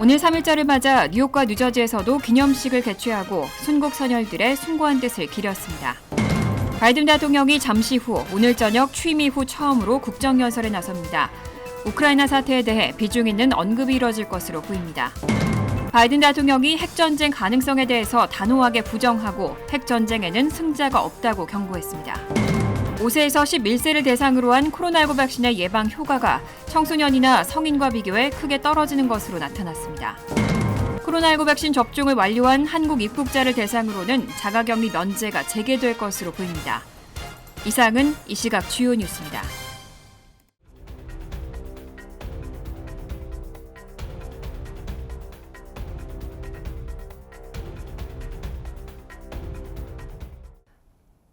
오늘 3일절을 맞아 뉴욕과 뉴저지에서도 기념식을 개최하고 순국 선열들의 숭고한 뜻을 기렸습니다. 바이든 대통령이 잠시 후 오늘 저녁 취임 이후 처음으로 국정연설에 나섭니다. 우크라이나 사태에 대해 비중 있는 언급이 이뤄질 것으로 보입니다. 바이든 대통령이 핵전쟁 가능성에 대해서 단호하게 부정하고 핵전쟁에는 승자가 없다고 경고했습니다. 5세에서 11세를 대상으로 한 코로나19 백신의 예방 효과가 청소년이나 성인과 비교해 크게 떨어지는 것으로 나타났습니다. 코로나19 백신 접종을 완료한 한국 입국자를 대상으로는 자가격리 면제가 재개될 것으로 보입니다. 이상은 이 시각 주요 뉴스입니다.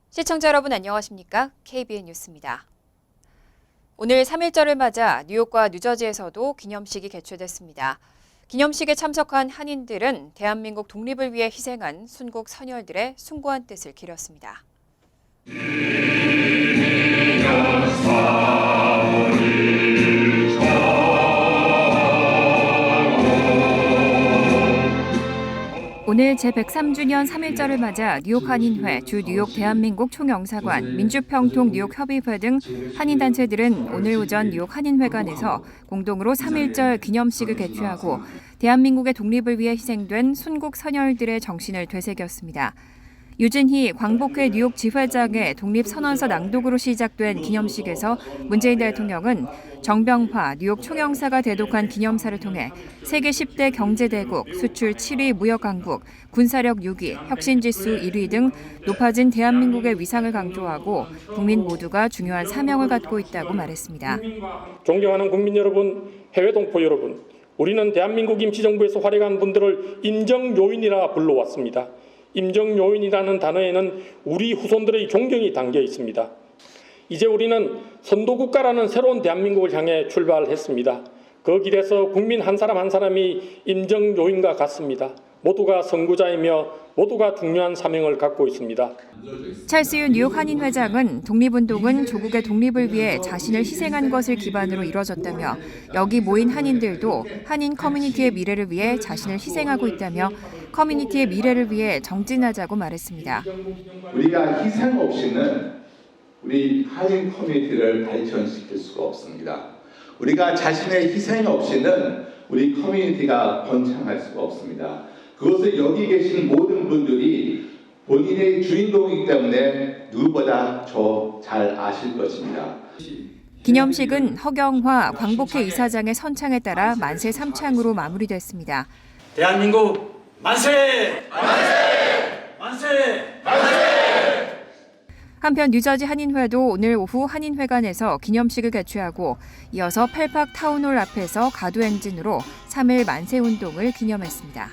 시청자 여러분 안녕하십니까? KBN 뉴스입니다. 오늘 3일절을 맞아 뉴욕과 뉴저지에서도 기념식이 개최됐습니다. 기념식에 참석한 한인들은 대한민국 독립을 위해 희생한 순국 선열들의 숭고한 뜻을 기렸습니다. 오늘 제103주년 3일절을 맞아 뉴욕 한인회, 주 뉴욕 대한민국 총영사관, 민주평통 뉴욕 협의회 등 한인단체들은 오늘 오전 뉴욕 한인회관에서 공동으로 3일절 기념식을 개최하고 대한민국의 독립을 위해 희생된 순국 선열들의 정신을 되새겼습니다. 유진희 광복회 뉴욕 지회장의 독립선언서 낭독으로 시작된 기념식에서 문재인 대통령은 정병화 뉴욕 총영사가 대독한 기념사를 통해 세계 10대 경제대국, 수출 7위 무역강국, 군사력 6위, 혁신지수 1위 등 높아진 대한민국의 위상을 강조하고 국민 모두가 중요한 사명을 갖고 있다고 말했습니다. 존경하는 국민 여러분, 해외 동포 여러분, 우리는 대한민국 임시정부에서 활약한 분들을 임정요인이라 불러왔습니다. 임정요인이라는 단어에는 우리 후손들의 존경이 담겨 있습니다. 이제 우리는 선도국가라는 새로운 대한민국을 향해 출발했습니다. 그 길에서 국민 한 사람 한 사람이 임정요인과 같습니다. 모두가 선구자이며 모두가 중요한 사명을 갖고 있습니다. 찰스윤 뉴욕 한인회장은 독립운동은 조국의 독립을 위해 자신을 희생한 것을 기반으로 이뤄졌다며 여기 모인 한인들도 한인 커뮤니티의 미래를 위해 자신을 희생하고 있다며 커뮤니티의 미래를 위해 정진하자고 말했습니다. 우리가 희생 없이는 우리 한인 커뮤니티를 발전시킬 수가 없습니다. 우리가 자신의 희생 없이는 우리 커뮤니티가 번창할 수가 없습니다. 그것을 여기 계신 모든 분들이 본인의 주인공이기 때문에 누구보다 더 잘 아실 것입니다. 기념식은 허경화 광복회 이사장의 선창에 따라 만세 삼창으로 마무리됐습니다. 대한민국 만세! 만세! 만세! 만세! 한편 뉴저지 한인회도 오늘 오후 한인회관에서 기념식을 개최하고 이어서 펠팍 타운홀 앞에서 가두행진으로 3일 만세운동을 기념했습니다.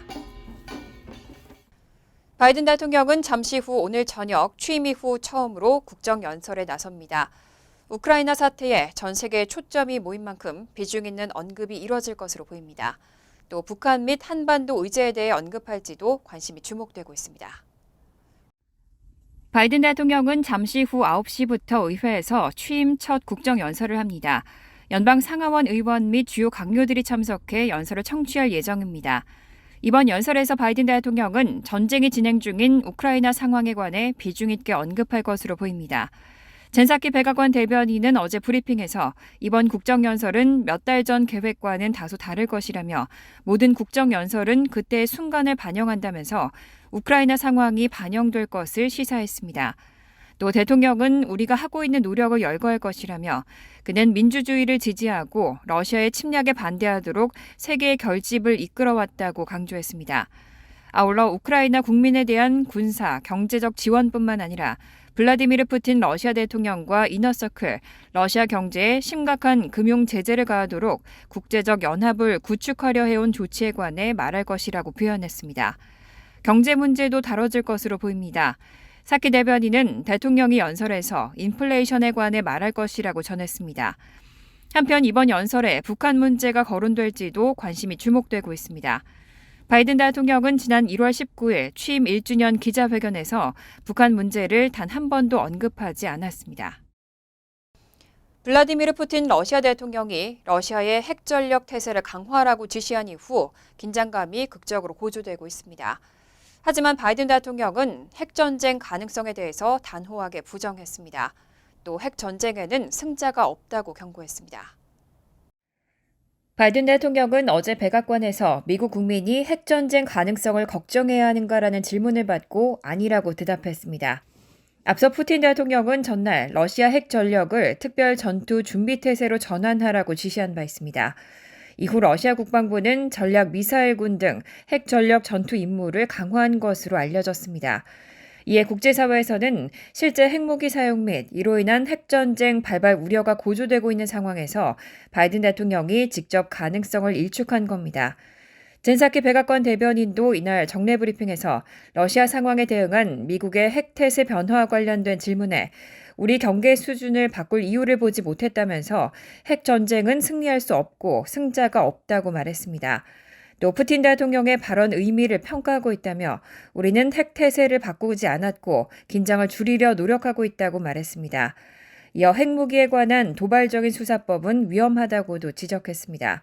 바이든 대통령은 잠시 후 오늘 저녁 취임 이후 처음으로 국정연설에 나섭니다. 우크라이나 사태에 전 세계의 초점이 모인 만큼 비중 있는 언급이 이뤄질 것으로 보입니다. 또 북한 및 한반도 의제에 대해 언급할지도 관심이 주목되고 있습니다. 바이든 대통령은 잠시 후 9시부터 의회에서 취임 첫 국정연설을 합니다. 연방 상하원 의원 및 주요 강요들이 참석해 연설을 청취할 예정입니다. 이번 연설에서 바이든 대통령은 전쟁이 진행 중인 우크라이나 상황에 관해 비중 있게 언급할 것으로 보입니다. 젠사키 백악관 대변인은 어제 브리핑에서 이번 국정연설은 몇 달 전 계획과는 다소 다를 것이라며 모든 국정연설은 그때의 순간을 반영한다면서 우크라이나 상황이 반영될 것을 시사했습니다. 또 대통령은 우리가 하고 있는 노력을 열거할 것이라며 그는 민주주의를 지지하고 러시아의 침략에 반대하도록 세계의 결집을 이끌어왔다고 강조했습니다. 아울러 우크라이나 국민에 대한 군사, 경제적 지원뿐만 아니라 블라디미르 푸틴 러시아 대통령과 이너서클, 러시아 경제에 심각한 금융 제재를 가하도록 국제적 연합을 구축하려 해온 조치에 관해 말할 것이라고 표현했습니다. 경제 문제도 다뤄질 것으로 보입니다. 사키 대변인은 대통령이 연설에서 인플레이션에 관해 말할 것이라고 전했습니다. 한편 이번 연설에 북한 문제가 거론될지도 관심이 주목되고 있습니다. 바이든 대통령은 지난 1월 19일 취임 1주년 기자회견에서 북한 문제를 단 한 번도 언급하지 않았습니다. 블라디미르 푸틴 러시아 대통령이 러시아의 핵전력 태세를 강화하라고 지시한 이후 긴장감이 극적으로 고조되고 있습니다. 하지만 바이든 대통령은 핵전쟁 가능성에 대해서 단호하게 부정했습니다. 또 핵전쟁에는 승자가 없다고 경고했습니다. 바이든 대통령은 어제 백악관에서 미국 국민이 핵전쟁 가능성을 걱정해야 하는가라는 질문을 받고 아니라고 대답했습니다. 앞서 푸틴 대통령은 전날 러시아 핵 전력을 특별 전투 준비 태세로 전환하라고 지시한 바 있습니다. 이후 러시아 국방부는 전략 미사일군 등 핵 전력 전투 임무를 강화한 것으로 알려졌습니다. 이에 국제사회에서는 실제 핵무기 사용 및 이로 인한 핵전쟁 발발 우려가 고조되고 있는 상황에서 바이든 대통령이 직접 가능성을 일축한 겁니다. 젠사키 백악관 대변인도 이날 정례 브리핑에서 러시아 상황에 대응한 미국의 핵태세 변화와 관련된 질문에 우리 경계 수준을 바꿀 이유를 보지 못했다면서 핵전쟁은 승리할 수 없고 승자가 없다고 말했습니다. 또 푸틴 대통령의 발언 의미를 평가하고 있다며 우리는 핵태세를 바꾸지 않았고 긴장을 줄이려 노력하고 있다고 말했습니다. 이어 핵무기에 관한 도발적인 수사법은 위험하다고도 지적했습니다.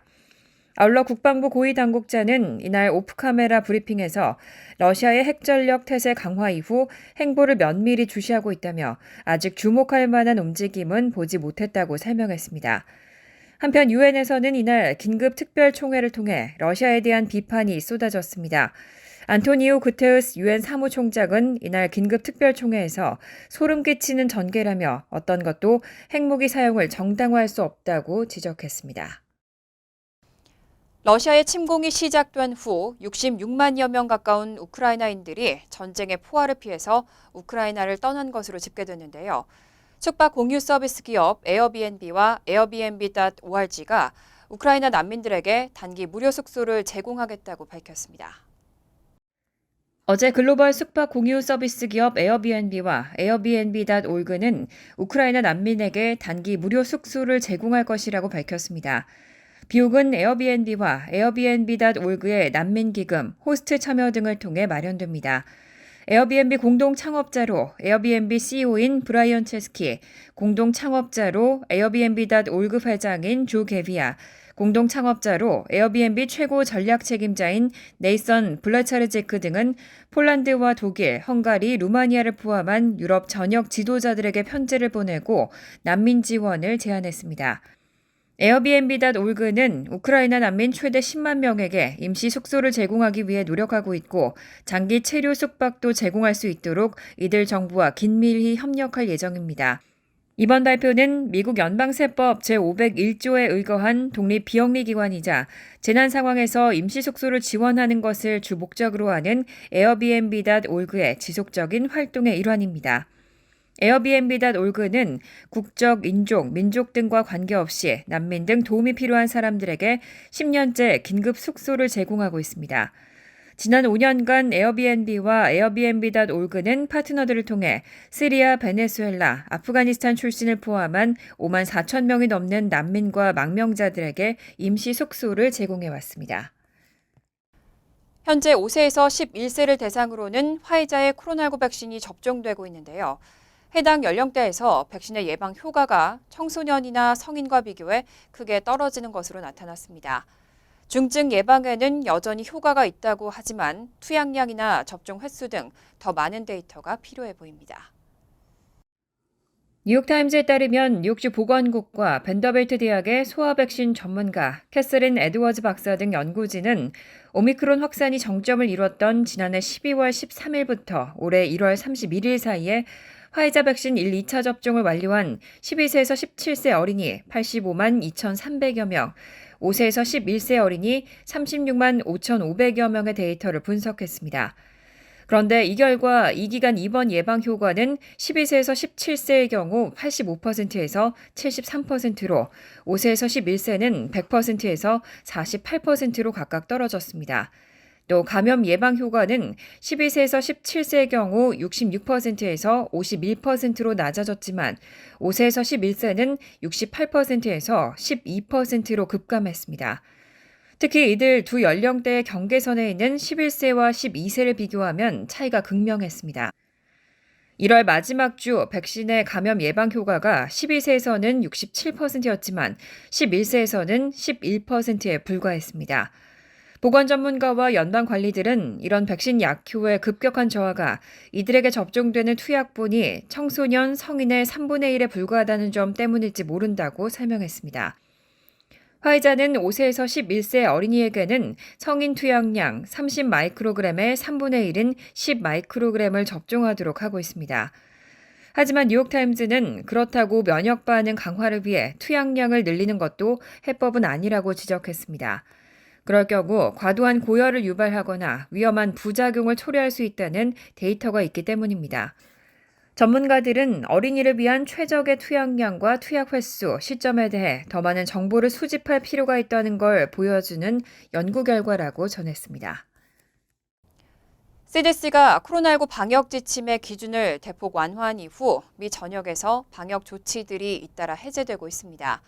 아울러 국방부 고위 당국자는 이날 오프카메라 브리핑에서 러시아의 핵전력 태세 강화 이후 행보를 면밀히 주시하고 있다며 아직 주목할 만한 움직임은 보지 못했다고 설명했습니다. 한편 유엔에서는 이날 긴급 특별총회를 통해 러시아에 대한 비판이 쏟아졌습니다. 안토니오 구테우스 유엔 사무총장은 이날 긴급 특별총회에서 소름 끼치는 전개라며 어떤 것도 핵무기 사용을 정당화할 수 없다고 지적했습니다. 러시아의 침공이 시작된 후 66만여 명 가까운 우크라이나인들이 전쟁의 포화를 피해서 우크라이나를 떠난 것으로 집계됐는데요. 숙박 공유 서비스 기업 에어비앤비와 에어비앤비.org가 우크라이나 난민들에게 단기 무료 숙소를 제공하겠다고 밝혔습니다. 어제 글로벌 숙박 공유 서비스 기업 에어비앤비와 에어비앤비.org는 우크라이나 난민에게 단기 무료 숙소를 제공할 것이라고 밝혔습니다. 비용은 에어비앤비와 에어비앤비.org의 난민기금, 호스트 참여 등을 통해 마련됩니다. 에어비앤비 공동 창업자로 에어비앤비 CEO인 브라이언 체스키, 공동 창업자로 에어비앤비.org 회장인 조 게비아, 공동 창업자로 에어비앤비 최고 전략 책임자인 네이선 블라차르제크 등은 폴란드와 독일, 헝가리, 루마니아를 포함한 유럽 전역 지도자들에게 편지를 보내고 난민 지원을 제안했습니다. 에어비앤비.org는 우크라이나 난민 최대 10만 명에게 임시 숙소를 제공하기 위해 노력하고 있고 장기 체류 숙박도 제공할 수 있도록 이들 정부와 긴밀히 협력할 예정입니다. 이번 발표는 미국 연방세법 제501조에 의거한 독립 비영리 기관이자 재난 상황에서 임시 숙소를 지원하는 것을 주 목적으로 하는 에어비앤비.org의 지속적인 활동의 일환입니다. 에어비앤비.org는 국적, 인종, 민족 등과 관계없이 난민 등 도움이 필요한 사람들에게 10년째 긴급 숙소를 제공하고 있습니다. 지난 5년간 에어비앤비와 에어비앤비.org는 파트너들을 통해 시리아, 베네수엘라, 아프가니스탄 출신을 포함한 5만 4천 명이 넘는 난민과 망명자들에게 임시 숙소를 제공해왔습니다. 현재 5세에서 11세를 대상으로는 화이자의 코로나19 백신이 접종되고 있는데요. 해당 연령대에서 백신의 예방 효과가 청소년이나 성인과 비교해 크게 떨어지는 것으로 나타났습니다. 중증 예방에는 여전히 효과가 있다고 하지만 투약량이나 접종 횟수 등 더 많은 데이터가 필요해 보입니다. 뉴욕타임즈에 따르면 뉴욕주 보건국과 벤더빌트 대학의 소아 백신 전문가 캐서린 에드워즈 박사 등 연구진은 오미크론 확산이 정점을 이뤘던 지난해 12월 13일부터 올해 1월 31일 사이에 화이자 백신 1, 2차 접종을 완료한 12세에서 17세 어린이 85만 2,300여 명, 5세에서 11세 어린이 36만 5,500여 명의 데이터를 분석했습니다. 그런데 이 결과 이 기간 입원 예방 효과는 12세에서 17세의 경우 85%에서 73%로 5세에서 11세는 100%에서 48%로 각각 떨어졌습니다. 또 감염 예방 효과는 12세에서 17세의 경우 66%에서 51%로 낮아졌지만 5세에서 11세는 68%에서 12%로 급감했습니다. 특히 이들 두 연령대의 경계선에 있는 11세와 12세를 비교하면 차이가 극명했습니다. 1월 마지막 주 백신의 감염 예방 효과가 12세에서는 67%였지만 11세에서는 11%에 불과했습니다. 보건 전문가와 연방 관리들은 이런 백신 약효의 급격한 저하가 이들에게 접종되는 투약분이 청소년, 성인의 3분의 1에 불과하다는 점 때문일지 모른다고 설명했습니다. 화이자는 5세에서 11세 어린이에게는 성인 투약량 30마이크로그램의 3분의 1인 10마이크로그램을 접종하도록 하고 있습니다. 하지만 뉴욕타임즈는 그렇다고 면역 반응 강화를 위해 투약량을 늘리는 것도 해법은 아니라고 지적했습니다. 그럴 경우 과도한 고열을 유발하거나 위험한 부작용을 초래할 수 있다는 데이터가 있기 때문입니다. 전문가들은 어린이를 위한 최적의 투약량과 투약 횟수, 시점에 대해 더 많은 정보를 수집할 필요가 있다는 걸 보여주는 연구 결과라고 전했습니다. CDC가 코로나19 방역 지침의 기준을 대폭 완화한 이후 미 전역에서 방역 조치들이 잇따라 해제되고 있습니다.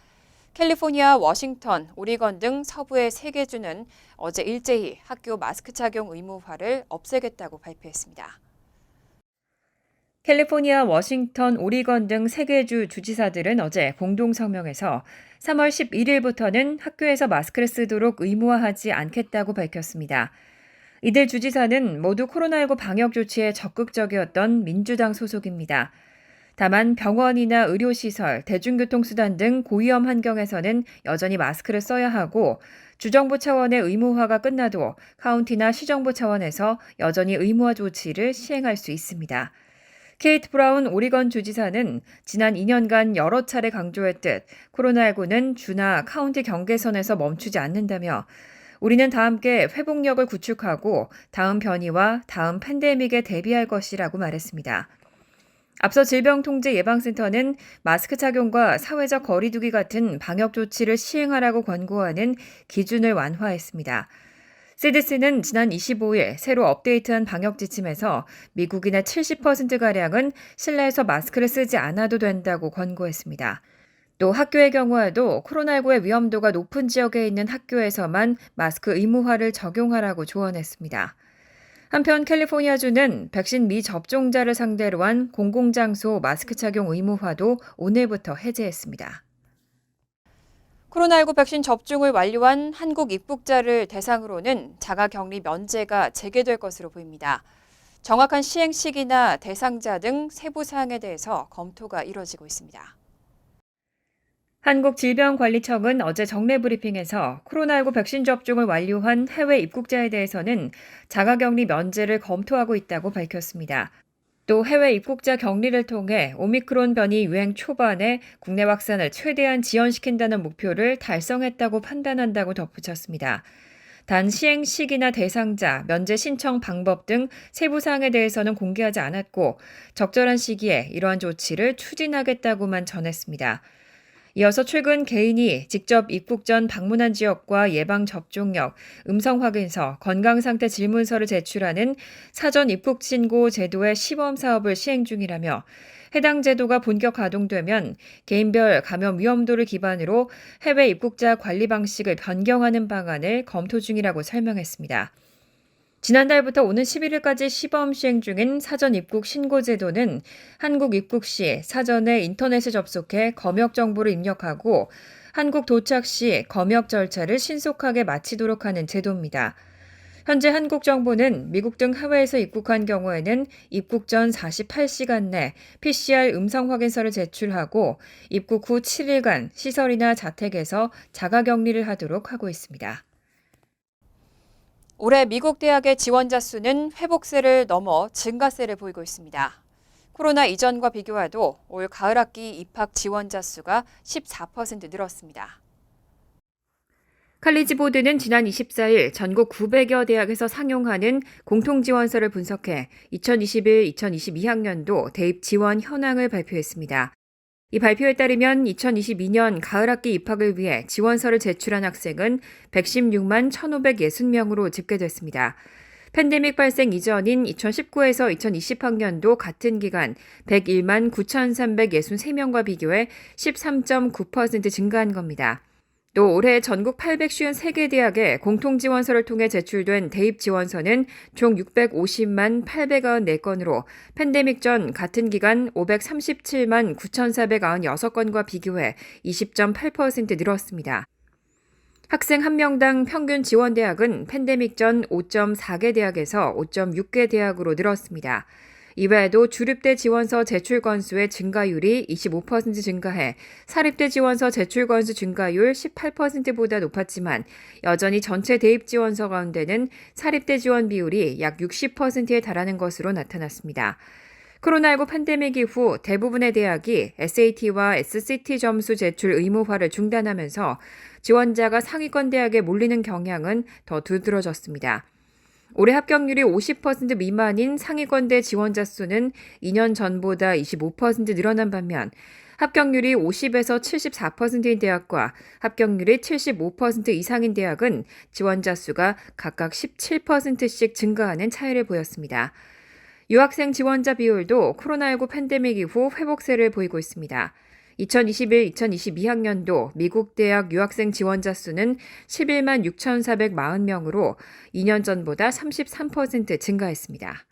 캘리포니아, 워싱턴, 오리건 등 서부의 3개 주는 어제 일제히 학교 마스크 착용 의무화를 없애겠다고 발표했습니다. 캘리포니아, 워싱턴, 오리건 등 3개 주 주지사들은 어제 공동 성명에서 3월 11일부터는 학교에서 마스크를 쓰도록 의무화하지 않겠다고 밝혔습니다. 이들 주지사는 모두 코로나19 방역 조치에 적극적이었던 민주당 소속입니다. 다만 병원이나 의료시설, 대중교통수단 등 고위험 환경에서는 여전히 마스크를 써야 하고 주정부 차원의 의무화가 끝나도 카운티나 시정부 차원에서 여전히 의무화 조치를 시행할 수 있습니다. 케이트 브라운 오리건 주지사는 지난 2년간 여러 차례 강조했듯 코로나19는 주나 카운티 경계선에서 멈추지 않는다며 우리는 다 함께 회복력을 구축하고 다음 변이와 다음 팬데믹에 대비할 것이라고 말했습니다. 앞서 질병통제예방센터는 마스크 착용과 사회적 거리 두기 같은 방역 조치를 시행하라고 권고하는 기준을 완화했습니다. CDC는 지난 25일 새로 업데이트한 방역 지침에서 미국인의 70%가량은 실내에서 마스크를 쓰지 않아도 된다고 권고했습니다. 또 학교의 경우에도 코로나19의 위험도가 높은 지역에 있는 학교에서만 마스크 의무화를 적용하라고 조언했습니다. 한편 캘리포니아주는 백신 미접종자를 상대로 한 공공장소 마스크 착용 의무화도 오늘부터 해제했습니다. 코로나19 백신 접종을 완료한 한국 입국자를 대상으로는 자가격리 면제가 재개될 것으로 보입니다. 정확한 시행 시기나 대상자 등 세부 사항에 대해서 검토가 이뤄지고 있습니다. 한국질병관리청은 어제 정례 브리핑에서 코로나19 백신 접종을 완료한 해외 입국자에 대해서는 자가격리 면제를 검토하고 있다고 밝혔습니다. 또 해외 입국자 격리를 통해 오미크론 변이 유행 초반에 국내 확산을 최대한 지연시킨다는 목표를 달성했다고 판단한다고 덧붙였습니다. 단 시행 시기나 대상자, 면제 신청 방법 등 세부 사항에 대해서는 공개하지 않았고 적절한 시기에 이러한 조치를 추진하겠다고만 전했습니다. 이어서 최근 개인이 직접 입국 전 방문한 지역과 예방접종력, 음성확인서, 건강상태 질문서를 제출하는 사전 입국 신고 제도의 시범 사업을 시행 중이라며 해당 제도가 본격 가동되면 개인별 감염 위험도를 기반으로 해외 입국자 관리 방식을 변경하는 방안을 검토 중이라고 설명했습니다. 지난달부터 오는 11일까지 시범 시행 중인 사전 입국 신고 제도는 한국 입국 시 사전에 인터넷에 접속해 검역 정보를 입력하고 한국 도착 시 검역 절차를 신속하게 마치도록 하는 제도입니다. 현재 한국 정부는 미국 등 해외에서 입국한 경우에는 입국 전 48시간 내 PCR 음성 확인서를 제출하고 입국 후 7일간 시설이나 자택에서 자가격리를 하도록 하고 있습니다. 올해 미국 대학의 지원자 수는 회복세를 넘어 증가세를 보이고 있습니다. 코로나 이전과 비교해도 올 가을 학기 입학 지원자 수가 14% 늘었습니다. 칼리지 보드는 지난 24일 전국 900여 대학에서 상용하는 공통지원서를 분석해 2021-2022학년도 대입 지원 현황을 발표했습니다. 이 발표에 따르면 2022년 가을 학기 입학을 위해 지원서를 제출한 학생은 116만 1,560명으로 집계됐습니다. 팬데믹 발생 이전인 2019에서 2020학년도 같은 기간 101만 9,363명과 비교해 13.9% 증가한 겁니다. 또 올해 전국 853개 대학에 공통지원서를 통해 제출된 대입지원서는 총 650만 894건으로 팬데믹 전 같은 기간 537만 9,496건과 비교해 20.8% 늘었습니다. 학생 1명당 평균 지원 대학은 팬데믹 전 5.4개 대학에서 5.6개 대학으로 늘었습니다. 이외에도 주립대 지원서 제출 건수의 증가율이 25% 증가해 사립대 지원서 제출 건수 증가율 18%보다 높았지만 여전히 전체 대입 지원서 가운데는 사립대 지원 비율이 약 60%에 달하는 것으로 나타났습니다. 코로나19 팬데믹 이후 대부분의 대학이 SAT와 SCT 점수 제출 의무화를 중단하면서 지원자가 상위권 대학에 몰리는 경향은 더 두드러졌습니다. 올해 합격률이 50% 미만인 상위권대 지원자 수는 2년 전보다 25% 늘어난 반면 합격률이 50에서 74%인 대학과 합격률이 75% 이상인 대학은 지원자 수가 각각 17%씩 증가하는 차이를 보였습니다. 유학생 지원자 비율도 코로나19 팬데믹 이후 회복세를 보이고 있습니다. 2021-2022학년도 미국 대학 유학생 지원자 수는 11만 6,440명으로 2년 전보다 33% 증가했습니다.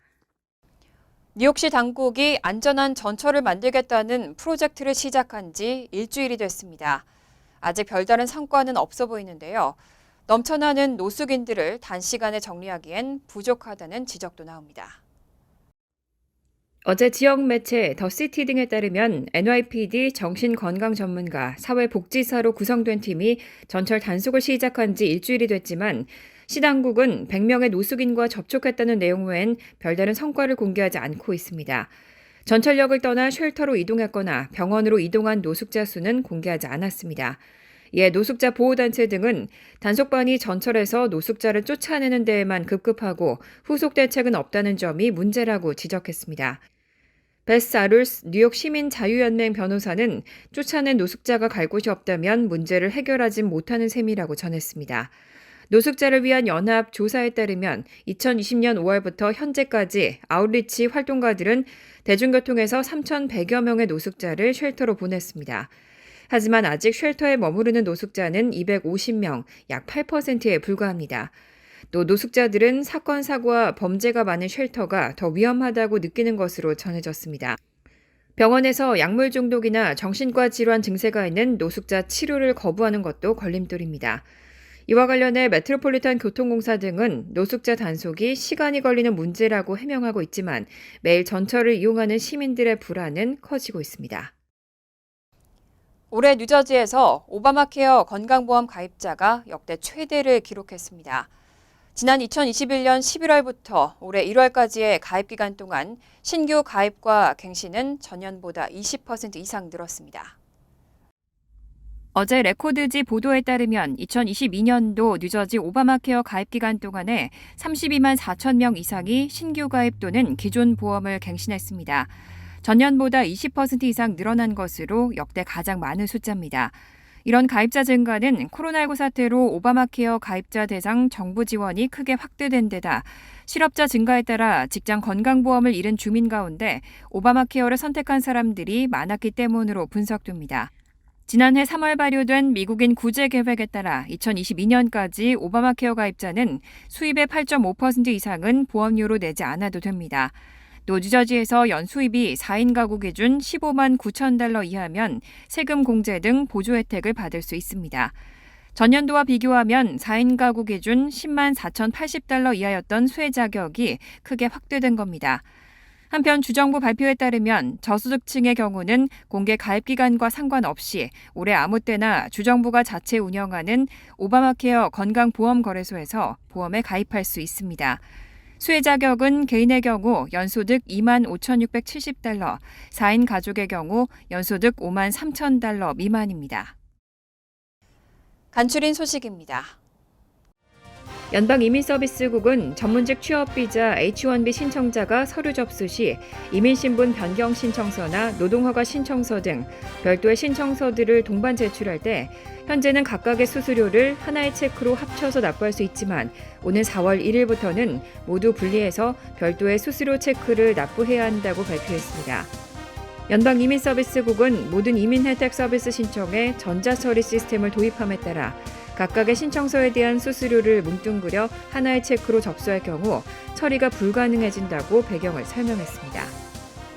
뉴욕시 당국이 안전한 전철을 만들겠다는 프로젝트를 시작한 지 일주일이 됐습니다. 아직 별다른 성과는 없어 보이는데요. 넘쳐나는 노숙인들을 단시간에 정리하기엔 부족하다는 지적도 나옵니다. 어제 지역 매체 더시티 등에 따르면 NYPD 정신건강 전문가, 사회복지사로 구성된 팀이 전철 단속을 시작한 지 일주일이 됐지만 시 당국은 100명의 노숙인과 접촉했다는 내용 외엔 별다른 성과를 공개하지 않고 있습니다. 전철역을 떠나 쉘터로 이동했거나 병원으로 이동한 노숙자 수는 공개하지 않았습니다. 이에 노숙자 보호단체 등은 단속반이 전철에서 노숙자를 쫓아내는 데에만 급급하고 후속 대책은 없다는 점이 문제라고 지적했습니다. 베스 아룰스 뉴욕 시민자유연맹 변호사는 쫓아낸 노숙자가 갈 곳이 없다면 문제를 해결하진 못하는 셈이라고 전했습니다. 노숙자를 위한 연합 조사에 따르면 2020년 5월부터 현재까지 아웃리치 활동가들은 대중교통에서 3,100여 명의 노숙자를 쉘터로 보냈습니다. 하지만 아직 쉘터에 머무르는 노숙자는 250명, 약 8%에 불과합니다. 또 노숙자들은 사건, 사고와 범죄가 많은 쉘터가 더 위험하다고 느끼는 것으로 전해졌습니다. 병원에서 약물 중독이나 정신과 질환 증세가 있는 노숙자 치료를 거부하는 것도 걸림돌입니다. 이와 관련해 메트로폴리탄 교통공사 등은 노숙자 단속이 시간이 걸리는 문제라고 해명하고 있지만 매일 전철을 이용하는 시민들의 불안은 커지고 있습니다. 올해 뉴저지에서 오바마 케어 건강보험 가입자가 역대 최대를 기록했습니다. 지난 2021년 11월부터 올해 1월까지의 가입 기간 동안 신규 가입과 갱신은 전년보다 20% 이상 늘었습니다. 어제 레코드지 보도에 따르면 2022년도 뉴저지 오바마 케어 가입 기간 동안에 32만 4천 명 이상이 신규 가입 또는 기존 보험을 갱신했습니다. 전년보다 20% 이상 늘어난 것으로 역대 가장 많은 숫자입니다. 이런 가입자 증가는 코로나19 사태로 오바마 케어 가입자 대상 정부 지원이 크게 확대된 데다 실업자 증가에 따라 직장 건강보험을 잃은 주민 가운데 오바마 케어를 선택한 사람들이 많았기 때문으로 분석됩니다. 지난해 3월 발효된 미국인 구제 계획에 따라 2022년까지 오바마 케어 가입자는 수입의 8.5% 이상은 보험료로 내지 않아도 됩니다. 또 뉴저지에서 연수입이 4인 가구 기준 15만 9천 달러 이하면 세금 공제 등 보조 혜택을 받을 수 있습니다. 전년도와 비교하면 4인 가구 기준 10만 4,080달러 이하였던 수혜 자격이 크게 확대된 겁니다. 한편 주정부 발표에 따르면 저소득층의 경우는 공개 가입 기간과 상관없이 올해 아무 때나 주정부가 자체 운영하는 오바마 케어 건강보험거래소에서 보험에 가입할 수 있습니다. 수혜 자격은 개인의 경우 연소득 2만 5,670달러, 4인 가족의 경우 연소득 5만 3,000달러 미만입니다. 간추린 소식입니다. 연방이민서비스국은 전문직 취업비자 H-1B 신청자가 서류 접수 시 이민신분 변경 신청서나 노동허가 신청서 등 별도의 신청서들을 동반 제출할 때 현재는 각각의 수수료를 하나의 체크로 합쳐서 납부할 수 있지만 오는 4월 1일부터는 모두 분리해서 별도의 수수료 체크를 납부해야 한다고 발표했습니다. 연방이민서비스국은 모든 이민 혜택 서비스 신청에 전자처리 시스템을 도입함에 따라 각각의 신청서에 대한 수수료를 뭉뚱그려 하나의 체크로 접수할 경우 처리가 불가능해진다고 배경을 설명했습니다.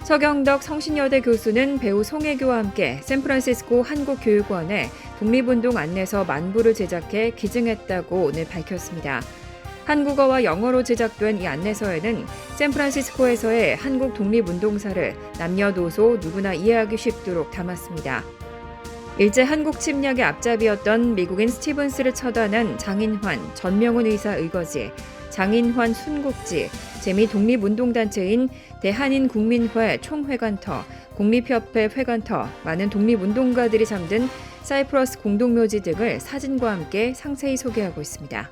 서경덕 성신여대 교수는 배우 송혜교와 함께 샌프란시스코 한국교육원에 독립운동 안내서 만부를 제작해 기증했다고 오늘 밝혔습니다. 한국어와 영어로 제작된 이 안내서에는 샌프란시스코에서의 한국 독립운동사를 남녀노소 누구나 이해하기 쉽도록 담았습니다. 일제 한국 침략의 앞잡이였던 미국인 스티븐스를 처단한 장인환 전명훈 의사 의거지, 장인환 순국지, 재미 독립운동단체인 대한인국민회 총회관터, 국립협회 회관터, 많은 독립운동가들이 잠든 사이프러스 공동묘지 등을 사진과 함께 상세히 소개하고 있습니다.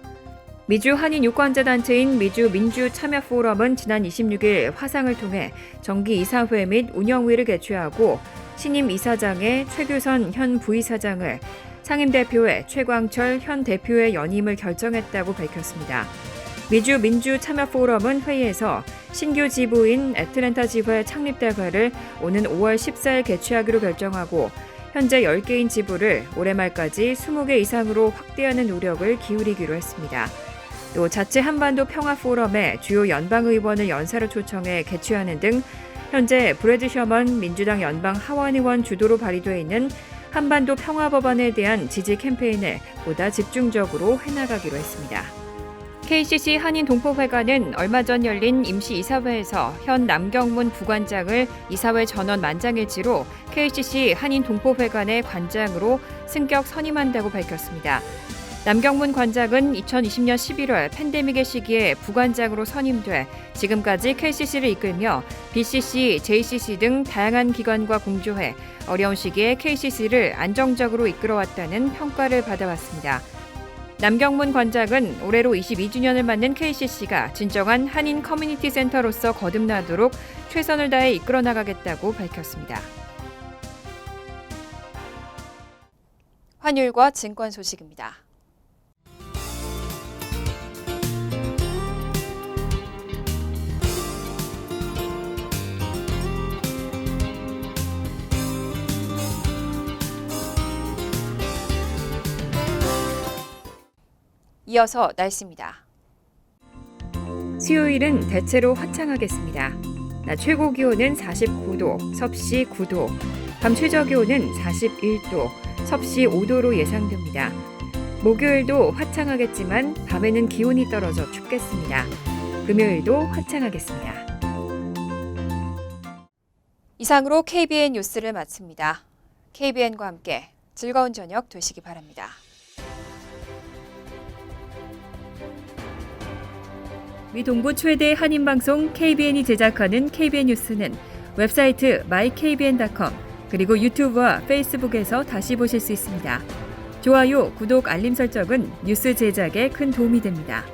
미주 한인 유권자 단체인 미주 민주참여포럼은 지난 26일 화상을 통해 정기 이사회 및 운영위를 개최하고 신임 이사장의 최규선 현 부이사장을 상임대표의 최광철 현 대표의 연임을 결정했다고 밝혔습니다. 미주 민주참여포럼은 회의에서 신규 지부인 애틀랜타 지회 창립대회를 오는 5월 14일 개최하기로 결정하고 현재 10개인 지부를 올해 말까지 20개 이상으로 확대하는 노력을 기울이기로 했습니다. 또 자체 한반도 평화포럼에 주요 연방의원을 연사로 초청해 개최하는 등 현재 브래드 셔먼 민주당 연방 하원의원 주도로 발의되어 있는 한반도 평화법안에 대한 지지 캠페인을 보다 집중적으로 해나가기로 했습니다. KCC 한인동포회관은 얼마 전 열린 임시이사회에서 현 남경문 부관장을 이사회 전원 만장일치로 KCC 한인동포회관의 관장으로 승격 선임한다고 밝혔습니다. 남경문 관장은 2020년 11월 팬데믹의 시기에 부관장으로 선임돼 지금까지 KCC를 이끌며 BCC, JCC 등 다양한 기관과 공조해 어려운 시기에 KCC를 안정적으로 이끌어왔다는 평가를 받아왔습니다. 남경문 관장은 올해로 22주년을 맞는 KCC가 진정한 한인 커뮤니티 센터로서 거듭나도록 최선을 다해 이끌어 나가겠다고 밝혔습니다. 환율과 증권 소식입니다. 이어서 날씨입니다. 수요일은 대체로 화창하겠습니다. 낮 최고 기온은 49도, 섭씨 9도, 밤 최저 기온은 41도, 섭씨 5도로 예상됩니다. 목요일도 화창하겠지만 밤에는 기온이 떨어져 춥겠습니다. 금요일도 화창하겠습니다. 이상으로 KBN 뉴스를 마칩니다. KBN과 함께 즐거운 저녁 되시기 바랍니다. 미 동부 최대 한인방송 KBN이 제작하는 KBN 뉴스는 웹사이트 mykbn.com 그리고 유튜브와 페이스북에서 다시 보실 수 있습니다. 좋아요, 구독, 알림 설정은 뉴스 제작에 큰 도움이 됩니다.